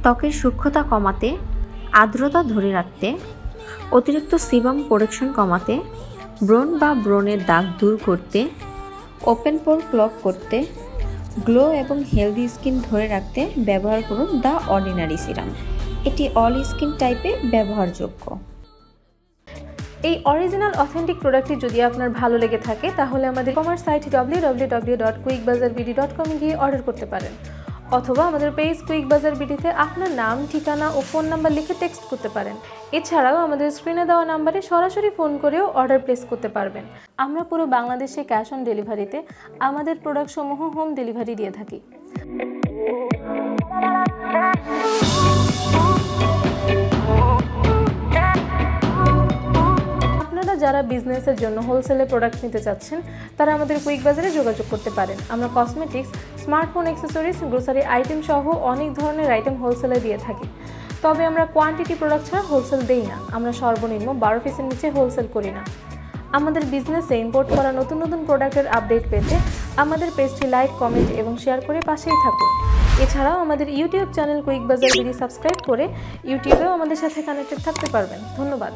ত্বকের সূক্ষ্মতা কমাতে, আর্দ্রতা ধরে রাখতে, অতিরিক্ত সিবাম প্রোডাকশন কমাতে, ব্রণ বা ব্রণের দাগ দূর করতে, ওপেন পোর ক্লগ করতে, গ্লো এবং হেলদি স্কিন ধরে রাখতে ব্যবহার করুন দ্য অর্ডিনারি সিরাম। এটি অল স্কিন টাইপে ব্যবহারযোগ্য। এই অরিজিনাল অথেন্টিক প্রোডাক্টটি যদি আপনার ভালো লেগে থাকে তাহলে আমাদের কমার্স সাইট www.quickbazarbd.com গিয়ে অর্ডার করতে পারেন, অথবা আমাদের পেজ কুইক বাজার বিডিতে আপনার নাম, ঠিকানা ও ফোন নাম্বার লিখে টেক্সট করতে পারেন। এছাড়াও আমাদের স্ক্রিনে দেওয়া নাম্বারে সরাসরি ফোন করেও অর্ডার প্লেস করতে পারবেন। আমরা পুরো বাংলাদেশে ক্যাশ অন ডেলিভারিতে আমাদের প্রোডাক্টসমূহ হোম ডেলিভারি দিয়ে থাকি। যারা বিজনেসের জন্য হোলসেলে প্রোডাক্ট নিতে চাচ্ছেন তারা আমাদের কুইক বাজারে যোগাযোগ করতে পারেন। আমরা cosmetics, smartphone accessories, grocery item সহ অনেক ধরনের আইটেম হোলসেলে দিয়ে থাকি। তবে আমরা কোয়ান্টিটি প্রোডাক্ট ছাড়া হোলসেল দেই না। আমরা সর্বনিম্ন 12 পিসের নিচে হোলসেল করি না। আমাদের বিজনেসে ইম্পোর্ট করা নতুন নতুন প্রোডাক্টের আপডেট পেতে আমাদের পেজটি লাইক, কমেন্ট এবং শেয়ার করে পাশেই থাকুন। এছাড়াও আমাদের ইউটিউব চ্যানেল কুইক বাজার বিডি সাবস্ক্রাইব করে ইউটিউবেও আমাদের সাথে কানেক্টেড থাকতে পারবেন। ধন্যবাদ।